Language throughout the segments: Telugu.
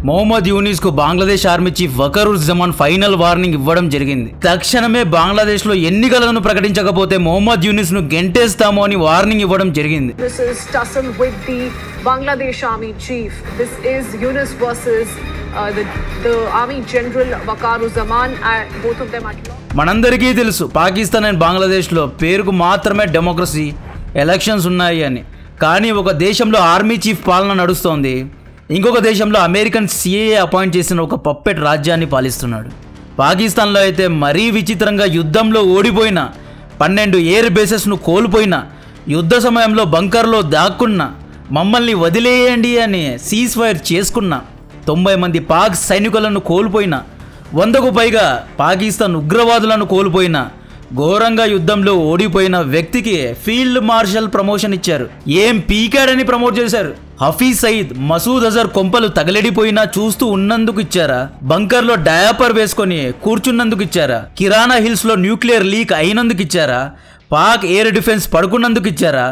మొహమ్మద్ యూనిస్ కు Bangladesh army chief Wakeruzzaman final warning ఇవ్వడం జరిగింది. తక్షణమే బంగ్లాదేశ్ లో ఎన్నికలను ప్రకటించకపోతే మొహమ్మద్ యూనిస్ ను గెంటేస్తాము అని వార్నింగ్ ఇవ్వడం జరిగింది. This is tussle with the Bangladesh Army chief. This is Yunus versus the Army General Wakaruzaman. Both of them at law. మనందరికీ తెలుసు పాకిస్తాన్ అండ్ బంగ్లాదేశ్లో పేరుకు మాత్రమే డెమోక్రసీ ఎలక్షన్స్ ఉన్నాయి అని. కానీ ఒక దేశంలో ఆర్మీ చీఫ్ పాలన నడుస్తోంది, ఇంకొక దేశంలో అమెరికన్ సిఏఏ అపాయింట్ చేసిన ఒక పప్పెట్ రాజ్యాన్ని పాలిస్తున్నాడు. పాకిస్తాన్లో అయితే మరీ విచిత్రంగా యుద్ధంలో ఓడిపోయిన 12 ఎయిర్ బేసెస్ను కోల్పోయిన, యుద్ధ సమయంలో బంకర్లో దాక్కున్న, మమ్మల్ని వదిలేయండి అని సీజ్ ఫైర్ చేసుకున్న 90 మంది పాక్ సైనికులను కోల్పోయిన, 100కు పైగా పాకిస్తాన్ ఉగ్రవాదులను కోల్పోయిన, ఘోరంగా యుద్ధంలో ఓడిపోయిన వ్యక్తికి ఫీల్డ్ మార్షల్ ప్రమోషన్ ఇచ్చారు. ఏం పీకాడని ప్రమోట్ చేశారు. హఫీజ్ సయీద్, మసూద్ అజర్ కొంపలు తగలడిపోయినా చూస్తూ ఉన్నందుకు ఇచ్చారా? బంకర్లో డయాపర్ వేసుకొని కూర్చున్నందుకు ఇచ్చారా? కిరాణా హిల్స్లో న్యూక్లియర్ లీక్ అయినందుకు ఇచ్చారా? పాక్ ఎయిర్ డిఫెన్స్ పడుకున్నందుకు ఇచ్చారా?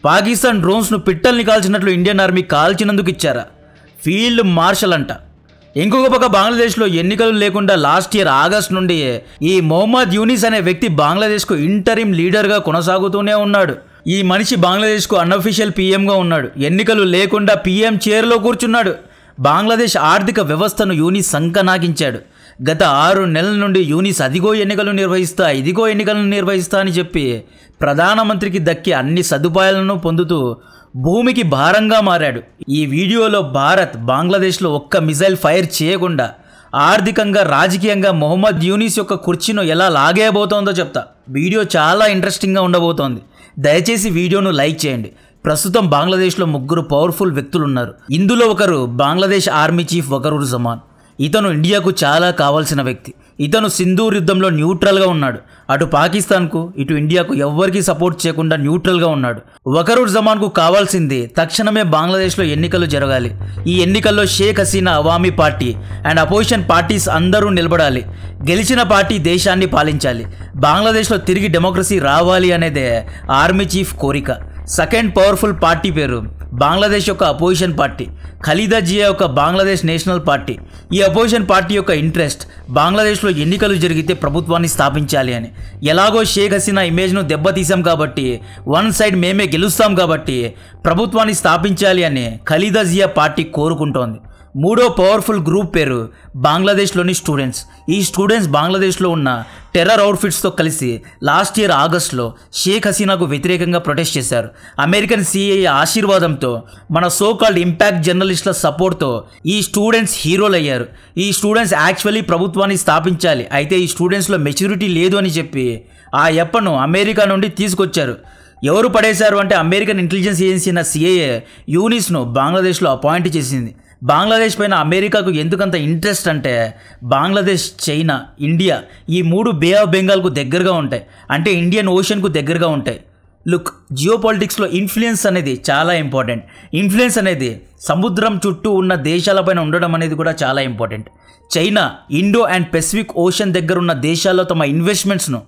పాకిస్తాన్ డ్రోన్స్ను పిట్టల్ని కాల్చినట్లు ఇండియన్ ఆర్మీ కాల్చినందుకు ఇచ్చారా? ఫీల్డ్ మార్షల్ అంట. ఇంకొక పక్క బంగ్లాదేశ్లో ఎన్నికలు లేకుండా లాస్ట్ ఇయర్ ఆగస్ట్ నుండి ఈ మొహమ్మద్ యూనిస్ అనే వ్యక్తి బంగ్లాదేశ్కు ఇంటరిమ్ లీడర్గా కొనసాగుతూనే ఉన్నాడు. ఈ మనిషి బంగ్లాదేశ్కు అన్అఫీషియల్ పీఎంగా ఉన్నాడు. ఎన్నికలు లేకుండా పీఎం చైర్లో కూర్చున్నాడు. బంగ్లాదేశ్ ఆర్థిక వ్యవస్థను యూనిస్ సంకనాకించాడు. గత 6 నెలల నుండి యూనిస్ అదిగో ఎన్నికలు నిర్వహిస్తా, ఇదిగో ఎన్నికలను నిర్వహిస్తా అని చెప్పి ప్రధానమంత్రికి దక్కి అన్ని సదుపాయాలను పొందుతూ భూమికి భారంగా మారాడు. ఈ వీడియోలో భారత్ బంగ్లాదేశ్లో ఒక్క మిసైల్ ఫైర్ చేయకుండా ఆర్థికంగా, రాజకీయంగా మొహమ్మద్ యూనిస్ యొక్క కుర్చీను ఎలా లాగేయబోతోందో చెప్తా. వీడియో చాలా ఇంట్రెస్టింగ్గా ఉండబోతోంది. దయచేసి వీడియోను లైక్ చేయండి. ప్రస్తుతం బంగ్లాదేశ్లో 3 పవర్ఫుల్ వ్యక్తులు ఉన్నారు. ఇందులో ఒకరు బంగ్లాదేశ్ ఆర్మీ చీఫ్ వకరుజ్జమాన్. ఇతను ఇండియాకు చాలా కావాల్సిన వ్యక్తి. ఇతను సింధూర్ యుద్ధంలో న్యూట్రల్గా ఉన్నాడు. అటు పాకిస్తాన్కు ఇటు ఇండియాకు ఎవ్వరికీ సపోర్ట్ చేయకుండా న్యూట్రల్గా ఉన్నాడు. వకరుజ్జమాన్కు కావాల్సింది తక్షణమే బంగ్లాదేశ్లో ఎన్నికలు జరగాలి. ఈ ఎన్నికల్లో Sheikh Hasina Awami party and opposition parties అందరూ నిలబడాలి. గెలిచిన పార్టీ దేశాన్ని పాలించాలి. బంగ్లాదేశ్లో తిరిగి డెమోక్రసీ రావాలి అనేదే ఆర్మీ చీఫ్ కోరిక. సెకండ్ పవర్ఫుల్ పార్టీ పేరు బంగ్లాదేశ్ యొక్క అపోజిషన్ పార్టీ, ఖలీదా జియా యొక్క బంగ్లాదేశ్ నేషనల్ పార్టీ. ఈ అపోజిషన్ పార్టీ యొక్క ఇంట్రెస్ట్ బంగ్లాదేశ్లో ఎన్నికలు జరిగితే ప్రభుత్వాన్ని స్థాపించాలి అని. ఎలాగో షేక్ హసీనా ఇమేజ్ను దెబ్బతీసాం కాబట్టి, వన్ సైడ్ మేమే గెలుస్తాం కాబట్టి ప్రభుత్వాన్ని స్థాపించాలి అని ఖలీదా జియా పార్టీ కోరుకుంటోంది. మూడో పవర్ఫుల్ గ్రూప్ పేరు బంగ్లాదేశ్లోని స్టూడెంట్స్. ఈ స్టూడెంట్స్ బంగ్లాదేశ్లో ఉన్న టెర్రర్ అవుట్ఫిట్స్తో కలిసి లాస్ట్ ఇయర్ ఆగస్ట్లో షేక్ హసీనాకు వ్యతిరేకంగా ప్రొటెస్ట్ చేశారు. అమెరికన్ సిఐఏ ఆశీర్వాదంతో, మన సోకాల్డ్ ఇంపాక్ట్ జర్నలిస్టుల సపోర్ట్తో ఈ స్టూడెంట్స్ హీరోలు అయ్యారు. ఈ స్టూడెంట్స్ యాక్చువల్లీ ప్రభుత్వాన్ని స్థాపించాలి, అయితే ఈ స్టూడెంట్స్లో మెచ్యూరిటీ లేదు అని చెప్పి ఆ ఎప్పను అమెరికా నుండి తీసుకొచ్చారు. ఎవరు పడేశారు అంటే అమెరికన్ ఇంటెలిజెన్స్ ఏజెన్సీ అయిన సిఐఏ యూనిస్ను బంగ్లాదేశ్లో అపాయింట్ చేసింది. బంగ్లాదేశ్ పైన అమెరికాకు ఎందుకంత ఇంట్రెస్ట్ అంటే బంగ్లాదేశ్, చైనా, ఇండియా ఈ 3 బే ఆఫ్ బెంగాల్కు దగ్గరగా ఉంటాయి. అంటే ఇండియన్ ఓషన్కు దగ్గరగా ఉంటాయి. లుక్, జియో పాలిటిక్స్లో ఇన్ఫ్లుయెన్స్ అనేది చాలా ఇంపార్టెంట్. ఇన్ఫ్లుయెన్స్ అనేది సముద్రం చుట్టూ ఉన్న దేశాలపైన ఉండడం అనేది కూడా చాలా important. China Indo and Pacific ocean దగ్గర ఉన్న దేశాల్లో తమ ఇన్వెస్ట్మెంట్స్ను,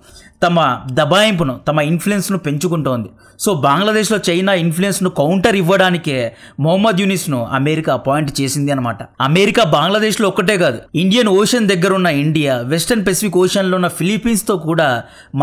తమ దబాయింపును, తమ ఇన్ఫ్లుయెన్స్ను పెంచుకుంటోంది. సో బంగ్లాదేశ్లో చైనా ఇన్ఫ్లుయెన్స్ను కౌంటర్ ఇవ్వడానికే మొహమ్మద్ యూనిస్ను అమెరికా అపాయింట్ చేసింది అనమాట. అమెరికా బంగ్లాదేశ్లో ఒక్కటే కాదు, ఇండియన్ ఓషన్ దగ్గర ఉన్న ఇండియా, వెస్టర్న్ పెసిఫిక్ ఓషన్లో ఉన్న ఫిలిప్పీన్స్తో కూడా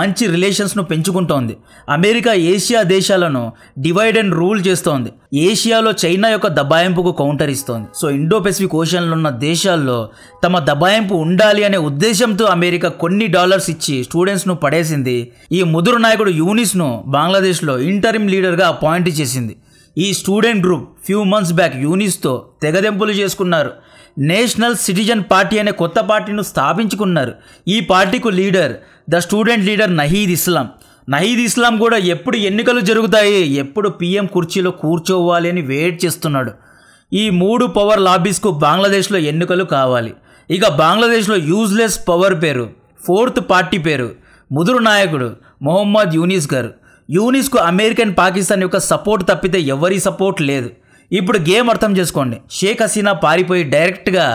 మంచి రిలేషన్స్ను పెంచుకుంటోంది. అమెరికా ఏషియా దేశాలను డివైడ్ అండ్ రూల్ చేస్తోంది. ఏషియాలో చైనా యొక్క దబాయింపుకు కౌంటర్ ఇస్తోంది. సో ఇండో పెసిఫిక్ ఓషన్లో ఉన్న దేశాల్లో తమ దబాయింపు ఉండాలి అనే ఉద్దేశంతో అమెరికా కొన్ని డాలర్స్ ఇచ్చి స్టూడెంట్స్ను పడేసింది. ఈ ముదురు నాయకుడు యూనిస్ను బంగ్లాదేశ్లో ఇంటరిమ్ లీడర్గా అపాయింట్ చేసింది. ఈ student group few months back యూనిస్తో తెగదెంపులు చేసుకున్నారు. నేషనల్ సిటిజన్ పార్టీ అనే కొత్త పార్టీను స్థాపించుకున్నారు. ఈ పార్టీకు leader the student leader Nahid Islam. Nahid Islam కూడా ఎప్పుడు ఎన్నికలు జరుగుతాయి, ఎప్పుడు పీఎం కుర్చీలో కూర్చోవాలి అని వెయిట్ చేస్తున్నాడు. ఈ 3 పవర్ లాబీస్కు బంగ్లాదేశ్లో ఎన్నికలు కావాలి. ఇక బంగ్లాదేశ్లో యూజ్లెస్ పవర్ పేరు, 4th పార్టీ పేరు ముదురు నాయకుడు మొహమ్మద్ యూనిస్ గారు. యూనిస్కు అమెరికన్, పాకిస్తాన్ యొక్క సపోర్ట్ తప్పితే ఎవరి సపోర్ట్ లేదు. ఇప్పుడు గేమ్ అర్థం చేసుకోండి. షేక్ హసీనా పారిపోయి డైరెక్ట్గా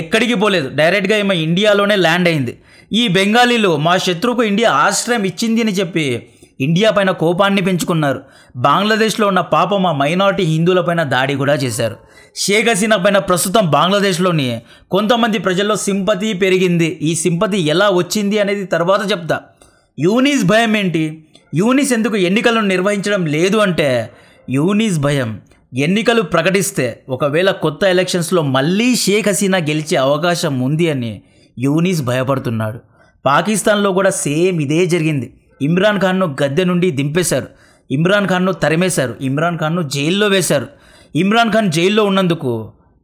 ఎక్కడికి పోలేదు, డైరెక్ట్గా ఈమె ఇండియాలోనే ల్యాండ్ అయింది. ఈ బెంగాలీలో మా శత్రువుకు ఇండియా ఆశ్రయం ఇచ్చింది అని చెప్పి ఇండియా పైన కోపాన్ని పెంచుకున్నారు. బంగ్లాదేశ్లో ఉన్న పాపం ఆ మైనారిటీ హిందువులపైన దాడి కూడా చేశారు. షేక్ హసీనా పైన ప్రస్తుతం బంగ్లాదేశ్లోని కొంతమంది ప్రజల్లో సింపతి పెరిగింది. ఈ సింపతి ఎలా వచ్చింది అనేది తర్వాత చెప్తా. యూనిస్ భయం ఏంటి? యూనిస్ ఎందుకు ఎన్నికలను నిర్వహించడం లేదు అంటే, యూనిస్ భయం ఎన్నికలు ప్రకటిస్తే ఒకవేళ కొత్త ఎలక్షన్స్లో మళ్ళీ షేక్ హసీనా గెలిచే అవకాశం ఉంది అని యూనిస్ భయపడుతున్నాడు. పాకిస్తాన్లో కూడా సేమ్ ఇదే జరిగింది. ఇమ్రాన్ ఖాన్ను గద్దె నుండి దింపేశారు, ఇమ్రాన్ ఖాన్ను తరిమేశారు, ఇమ్రాన్ ఖాన్ను జైల్లో వేశారు. ఇమ్రాన్ ఖాన్ జైల్లో ఉన్నందుకు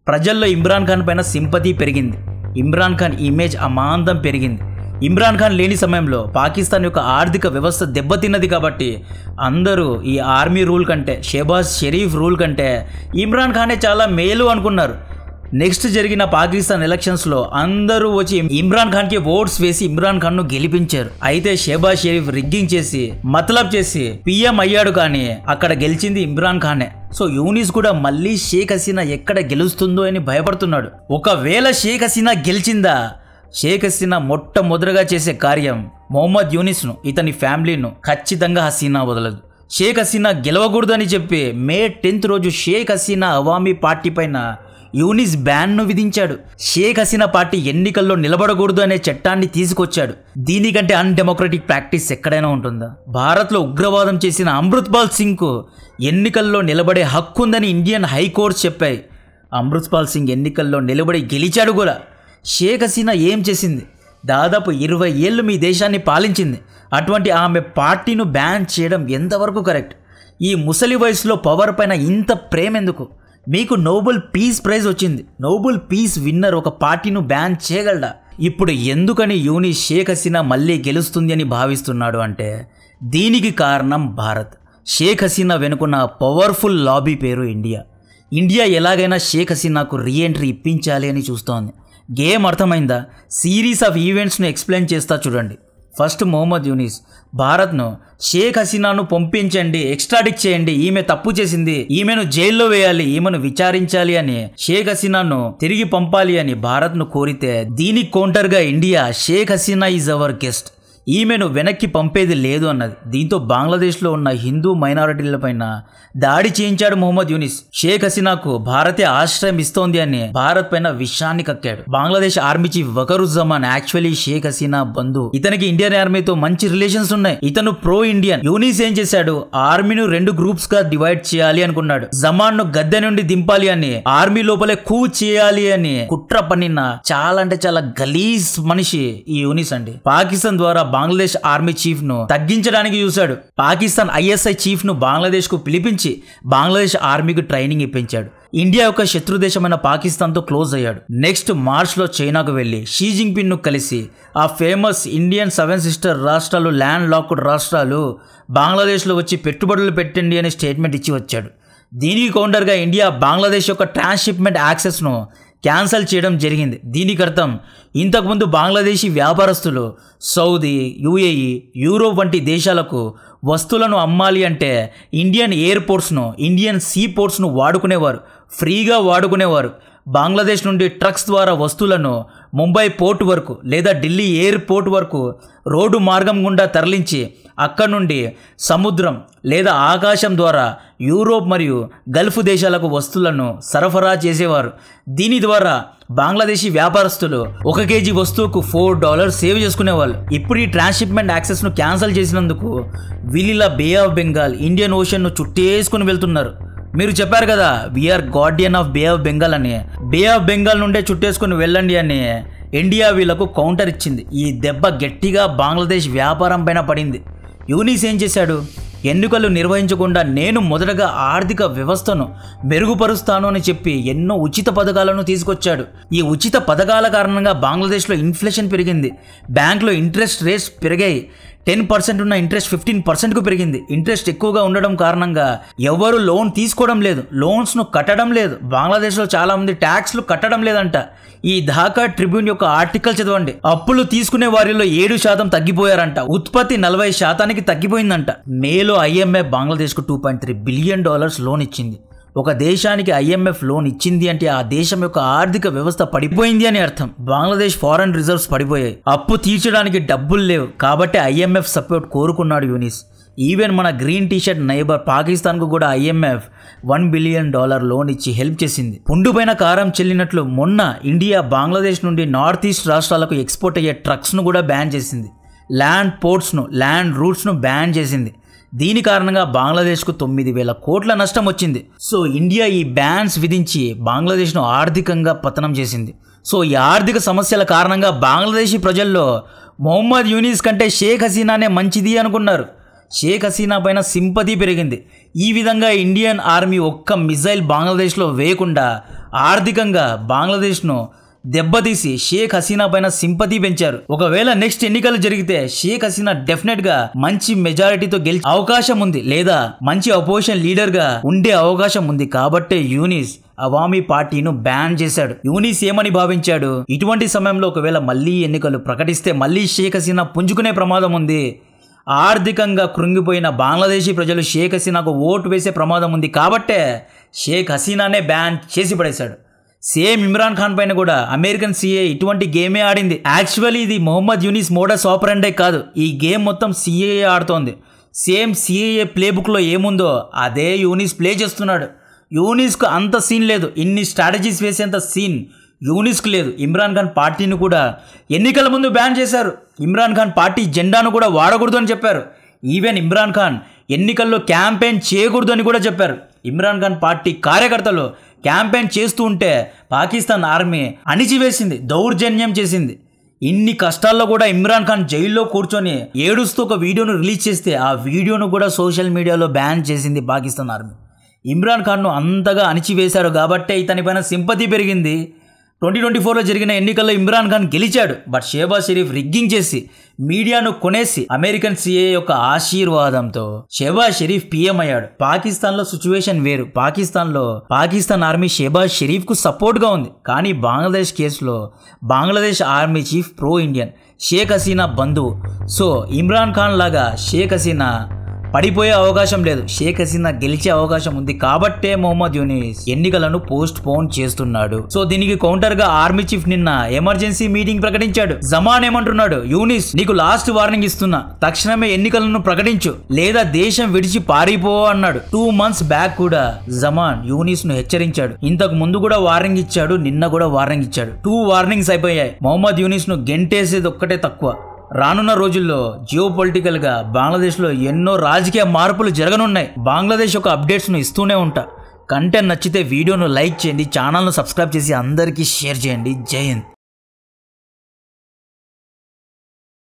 ప్రజల్లో ఇమ్రాన్ ఖాన్ పైన సింపతి పెరిగింది, ఇమ్రాన్ ఖాన్ ఇమేజ్ అమాంతం పెరిగింది. ఇమ్రాన్ ఖాన్ లేని సమయంలో పాకిస్తాన్ యొక్క ఆర్థిక వ్యవస్థ దెబ్బతిన్నది కాబట్టి అందరూ ఈ ఆర్మీ రూల్ కంటే, షెహబాజ్ షరీఫ్ రూల్ కంటే ఇమ్రాన్ ఖానే చాలా మేలు అనుకున్నారు. నెక్స్ట్ జరిగిన పాకిస్తాన్ ఎలక్షన్స్లో అందరూ వచ్చి ఇమ్రాన్ ఖాన్కి ఓట్స్ వేసి ఇమ్రాన్ ఖాన్ను గెలిపించారు. అయితే షెహబాజ్ షరీఫ్ రిగ్గింగ్ చేసి మతలబ్ చేసి పిఎం అయ్యాడు, కానీ అక్కడ గెలిచింది ఇమ్రాన్ ఖానే. సో యూనిస్ కూడా మళ్ళీ షేక్ హసీనా ఎక్కడ గెలుస్తుందో అని భయపడుతున్నాడు. ఒకవేళ షేక్ హసీనా గెలిచిందా, షేక్ హసీనా మొట్టమొదటిగా చేసే కార్యం మొహమ్మద్ యూనిస్ను, ఇతని ఫ్యామిలీను ఖచ్చితంగా హసీనా వదలదు. షేక్ హసీనా గెలవకూడదని చెప్పి మే 10th రోజు షేక్ హసీనా అవామీ పార్టీ పైన యూనిస్ బ్యాన్ను విధించాడు. షేక్ హసీనా పార్టీ ఎన్నికల్లో నిలబడకూడదు అనే చట్టాన్ని తీసుకొచ్చాడు. దీనికంటే అన్డెమోక్రటిక్ ప్రాక్టీస్ ఎక్కడైనా ఉంటుందా? భారత్లో ఉగ్రవాదం చేసిన అమృత్పాల్ సింగ్కు ఎన్నికల్లో నిలబడే హక్కు ఉందని ఇండియన్ హైకోర్టు చెప్పాయి. అమృత్పాల్ సింగ్ ఎన్నికల్లో నిలబడి గెలిచాడు కూడా. షేక్ హసీనా ఏం చేసింది? దాదాపు 20 ఏళ్ళు మీ దేశాన్ని పాలించింది. అటువంటి ఆమె పార్టీను బ్యాన్ చేయడం ఎంతవరకు కరెక్ట్? ఈ ముసలి వయసులో పవర్ పైన ఇంత ప్రేమ ఎందుకు? మీకు నోబెల్ పీస్ ప్రైజ్ వచ్చింది. నోబెల్ పీస్ విన్నర్ ఒక పార్టీను బ్యాన్ చేయగలడా? ఇప్పుడు ఎందుకని యూనిస్ షేక్ హసీనా మళ్ళీ గెలుస్తుంది అని భావిస్తున్నాడు అంటే, దీనికి కారణం భారత్. షేక్ హసీనా వెనుకున్న పవర్ఫుల్ లాబీ పేరు ఇండియా. ఇండియా ఎలాగైనా షేక్ హసీనాకు రీఎంట్రీ ఇప్పించాలి అని చూస్తోంది. గేమ్ అర్థమైందా? సిరీస్ ఆఫ్ ఈవెంట్స్ను ఎక్స్ప్లెయిన్ చేస్తా చూడండి. ఫస్ట్ మొహమ్మద్ యూనిస్ భారత్ను షేక్ హసీనాను పంపించండి, ఎక్స్ట్రాడిక్ట్ చేయండి, ఈమె తప్పు చేసింది, ఈమెను జైల్లో వేయాలి, ఈమెను విచారించాలి అని, షేక్ హసీనాను తిరిగి పంపాలి అని భారత్ను కోరితే, దీనికి కౌంటర్గా India Sheikh Hasina is our guest, ఈమెను వెనక్కి పంపేది లేదు అన్నది. దీంతో బంగ్లాదేశ్లో ఉన్న హిందూ మైనారిటీలపైన దాడి చేయించాడు మొహమ్మద్ యూనిస్. షేక్ హసీనాకు భారతే ఆశ్రయం ఇస్తోంది అని భారత్ పైన విషాన్ని కక్కాడు. Bangladesh army chief Wakeruzzaman actually Sheikh Hasina బంధు. ఇతనికి ఇండియన్ ఆర్మీతో మంచి రిలేషన్స్ ఉన్నాయి. ఇతను ప్రో ఇండియన్. యూనిస్ ఏం చేశాడు? ఆర్మీను 2 గ్రూప్స్ గా డివైడ్ చేయాలి అనుకున్నాడు. జమాన్ ను గద్దె నుండి దింపాలి అని, ఆర్మీ లోపలే కూ చేయాలి అని కుట్ర పన్నిన చాలా అంటే చాలా గలీజ్ మనిషి ఈ యూనిస్ అండి. పాకిస్తాన్ ద్వారా బంగ్లాదేశ్ ఆర్మీ చీఫ్ ను తగ్గించడానికి చూశాడు. పాకిస్తాన్ ఐఎస్ఐ చీఫ్ ను బంగ్లాదేశ్ కు పిలిపించి బంగ్లాదేశ్ ఆర్మీకి ట్రైనింగ్ ఇప్పించాడు. ఇండియా యొక్క శత్రు దేశమైన పాకిస్తాన్తో క్లోజ్ అయ్యాడు. నెక్స్ట్ మార్చ్లో చైనాకు వెళ్ళి షీ జిన్పింగ్ను కలిసి ఆ ఫేమస్ ఇండియన్ 7 సిస్టర్ రాష్ట్రాలు, ల్యాండ్ లాక్డ్ రాష్ట్రాలు బంగ్లాదేశ్లో వచ్చి పెట్టుబడులు పెట్టండి అనే స్టేట్మెంట్ ఇచ్చి వచ్చాడు. దీనికి కౌంటర్గా ఇండియా బంగ్లాదేశ్ యొక్క ట్రాన్స్షిప్మెంట్ యాక్సెస్ను క్యాన్సల్ చేయడం జరిగింది. దీనికి అర్థం ఇంతకుముందు బంగ్లాదేశీ వ్యాపారస్తులు సౌదీ, యుఏఈ, యూరోప్ వంటి దేశాలకు వస్తువులను అమ్మాలి అంటే ఇండియన్ ఎయిర్పోర్ట్స్ను, ఇండియన్ సీ పోర్ట్స్ను వాడుకునేవారు, ఫ్రీగా వాడుకునేవారు. బంగ్లాదేశ్ నుండి ట్రక్స్ ద్వారా వస్తువులను ముంబై పోర్ట్ వరకు లేదా ఢిల్లీ ఎయిర్పోర్ట్ వరకు రోడ్డు మార్గం గుండా తరలించి అక్కడి నుండి సముద్రం లేదా ఆకాశం ద్వారా యూరోప్ మరియు గల్ఫ్ దేశాలకు వస్తువులను సరఫరా చేసేవారు. దీని ద్వారా బంగ్లాదేశీ వ్యాపారస్తులు 1 కేజీ వస్తువుకు $4 సేవ్ చేసుకునేవాళ్ళు. ఇప్పుడు ఈ ట్రాన్స్షిప్మెంట్ యాక్సెస్ను క్యాన్సిల్ చేసినందుకు వీళ్ళ బే ఆఫ్ బెంగాల్, ఇండియన్ ఓషన్ను చుట్టేసుకుని వెళ్తున్నారు. మీరు చెప్పారు కదా we are guardian of bay of Bengal అని. బే ఆఫ్ బెంగాల్ నుండే చుట్టేసుకుని వెళ్ళండి అని ఇండియా వీళ్ళకు కౌంటర్ ఇచ్చింది. ఈ దెబ్బ గట్టిగా బంగ్లాదేశ్ వ్యాపారం పైన పడింది. యూనిస్ ఏం చేశాడు? ఎన్నికలు నిర్వహించకుండా నేను మొదటగా ఆర్థిక వ్యవస్థను మెరుగుపరుస్తాను అని చెప్పి ఎన్నో ఉచిత పథకాలను తీసుకొచ్చాడు. ఈ ఉచిత పథకాల కారణంగా బంగ్లాదేశ్లో ఇన్ఫ్లేషన్ పెరిగింది, బ్యాంకులో ఇంట్రెస్ట్ రేట్స్ పెరిగాయి. 10% ఉన్న ఇంట్రెస్ట్ 15%కు పెరిగింది. ఇంట్రెస్ట్ ఎక్కువగా ఉండడం కారణంగా ఎవరు లోన్ తీసుకోవడం లేదు, లోన్స్ను కట్టడం లేదు. బంగ్లాదేశ్లో చాలా మంది ట్యాక్స్లు కట్టడం లేదంట. ఈ ఢాకా ట్రిబ్యూన్ యొక్క ఆర్టికల్ చదవండి. అప్పులు తీసుకునే వారిలో 7% తగ్గిపోయారంట. ఉత్పత్తి 40% తగ్గిపోయిందంట. మేలో ఐఎంఎఫ్ బంగ్లాదేశ్కు $2.3 బిలియన్ లోన్ ఇచ్చింది. ఒక దేశానికి ఐఎంఎఫ్ లోన్ ఇచ్చింది అంటే ఆ దేశం యొక్క ఆర్థిక వ్యవస్థ పడిపోయింది అని అర్థం. బంగ్లాదేశ్ ఫారెన్ రిజర్వ్స్ పడిపోయాయి, అప్పు తీర్చడానికి డబ్బులు లేవు. కాబట్టి ఐఎంఎఫ్ సపోర్ట్ కోరుకున్నాడు యూనిస్. ఈవెన్ మన గ్రీన్ టీషర్ట్ నైబర్ పాకిస్తాన్కు కూడా IMF $1 బిలియన్ లోన్ ఇచ్చి హెల్ప్ చేసింది. పుండుపైన కారం చెల్లినట్లు మొన్న ఇండియా బంగ్లాదేశ్ నుండి నార్త్ ఈస్ట్ రాష్ట్రాలకు ఎక్స్పోర్ట్ అయ్యే ట్రక్స్ను కూడా బ్యాన్ చేసింది. ల్యాండ్ పోర్ట్స్ను, ల్యాండ్ రూట్స్ను బ్యాన్ చేసింది. దీని కారణంగా బంగ్లాదేశ్కు 9,000 కోట్ల నష్టం వచ్చింది. సో ఇండియా ఈ బ్యాన్స్ విధించి బంగ్లాదేశ్ను ఆర్థికంగా పతనం చేసింది. సో ఈ ఆర్థిక సమస్యల కారణంగా బంగ్లాదేశీ ప్రజల్లో మొహమ్మద్ యూనిస్ కంటే షేక్ హసీనానే మంచిది అనుకున్నారు. షేక్ హసీనా పైన సింపతి పెరిగింది. ఈ విధంగా ఇండియన్ ఆర్మీ ఒక్క మిజైల్ బంగ్లాదేశ్లో వేయకుండా ఆర్థికంగా బంగ్లాదేశ్ను దెబ్బతీసి షేక్ హసీనా పైన సింపతి పెంచారు. ఒకవేళ నెక్స్ట్ ఎన్నికలు జరిగితే షేక్ హసీనా డెఫినెట్ గా మంచి మెజారిటీతో గెలిచే అవకాశం ఉంది, లేదా మంచి అపోజిషన్ లీడర్ గా ఉండే అవకాశం ఉంది. కాబట్టే యూనిస్ అవామీ పార్టీను బ్యాన్ చేశాడు. యూనిస్ ఏమని భావించాడు, ఇటువంటి సమయంలో ఒకవేళ మళ్ళీ ఎన్నికలు ప్రకటిస్తే మళ్ళీ షేక్ హసీనా పుంజుకునే ప్రమాదం ఉంది. ఆర్థికంగా కృంగిపోయిన బంగ్లాదేశీ ప్రజలు షేక్ హసీనాకు ఓటు వేసే ప్రమాదం ఉంది. కాబట్టే షేక్ హసీనానే బ్యాన్ చేసి పడేశాడు. సేమ్ ఇమ్రాన్ ఖాన్ పైన కూడా అమెరికన్ సిఏ ఇటువంటి గేమే ఆడింది. యాక్చువల్లీ ఇది మొహమ్మద్ యూనిస్ మోడస్ ఆపరెండే కాదు, ఈ గేమ్ మొత్తం సిఏఏ ఆడుతోంది. సేమ్ సిఏఏ ప్లేబుక్లో ఏముందో అదే యూనిస్ ప్లే చేస్తున్నాడు. యూనిస్కు అంత సీన్ లేదు, ఇన్ని స్ట్రాటజీస్ వేసేంత సీన్ యూనిస్కు లేదు. ఇమ్రాన్ ఖాన్ పార్టీని కూడా ఎన్నికల ముందు బ్యాన్ చేశారు. ఇమ్రాన్ ఖాన్ పార్టీ జెండాను కూడా వాడకూడదు అని చెప్పారు. ఈవెన్ ఇమ్రాన్ ఖాన్ ఎన్నికల్లో క్యాంపెయిన్ చేయకూడదు అని కూడా చెప్పారు. ఇమ్రాన్ ఖాన్ పార్టీ కార్యకర్తలు క్యాంపెయిన్ చేస్తూ ఉంటే పాకిస్తాన్ ఆర్మీ అణిచివేసింది, దౌర్జన్యం చేసింది. ఇన్ని కష్టాల్లో కూడా ఇమ్రాన్ ఖాన్ జైల్లో కూర్చొని ఏడుస్తూ ఒక వీడియోను రిలీజ్ చేస్తే ఆ వీడియోను కూడా సోషల్ మీడియాలో బ్యాన్ చేసింది పాకిస్తాన్ ఆర్మీ. ఇమ్రాన్ ఖాన్ను అంతగా అణిచివేశారు కాబట్టే ఇతని పైన సింపతి పెరిగింది. 2024లో జరిగిన ఎన్నికల్లో ఇమ్రాన్ ఖాన్ గెలిచాడు. బట్ షెహబాజ్ షరీఫ్ రిగ్గింగ్ చేసి మీడియాను కొనేసి అమెరికన్ సిఏ యొక్క ఆశీర్వాదంతో షెహబాజ్ షరీఫ్ PM అయ్యాడు. పాకిస్తాన్లో సిచ్యువేషన్ వేరు. పాకిస్తాన్ ఆర్మీ షెహబాజ్ షరీఫ్కు సపోర్ట్గా ఉంది. కానీ బంగ్లాదేశ్ కేసులో Bangladesh army chief pro Indian, Sheikh Hasina బంధువు. సో ఇమ్రాన్ ఖాన్ లాగా షేక్ హసీనా పడిపోయే అవకాశం లేదు, షేక్ హసీనా గెలిచే అవకాశం ఉంది. కాబట్టే మొహమ్మద్ యూనిస్ ఎన్నికలను పోస్ట్ పోన్ చేస్తున్నాడు. సో దీనికి కౌంటర్ గా ఆర్మీ చీఫ్ నిన్న ఎమర్జెన్సీ మీటింగ్ ప్రకటించాడు. జమాన్ ఏమంటున్నాడు, యూనిస్ నీకు లాస్ట్ వార్నింగ్ ఇస్తున్నా, తక్షణమే ఎన్నికలను ప్రకటించు లేదా దేశం విడిచి పారిపో అన్నాడు. 2 months బ్యాక్ కూడా జమాన్ యూనిస్ ను హెచ్చరించాడు. ఇంతకు ముందు కూడా వార్నింగ్ ఇచ్చాడు, నిన్న కూడా వార్నింగ్ ఇచ్చాడు. 2 వార్నింగ్స్ అయిపోయాయి. మొహమ్మద్ యూనిస్ ను గెంటేసేది ఒక్కటే తక్కువ. రానున్న రోజుల్లో జియో పొలిటికల్ గా బంగ్లాదేశ్లో ఎన్నో రాజకీయ మార్పులు జరగనున్నాయి. బంగ్లాదేశ్ యొక్క అప్డేట్స్ను ఇస్తూనే ఉంటా. కంటెంట్ నచ్చితే వీడియోను లైక్ చేయండి, ఛానల్ను సబ్స్క్రైబ్ చేసి అందరికీ షేర్ చేయండి. జై హింద్.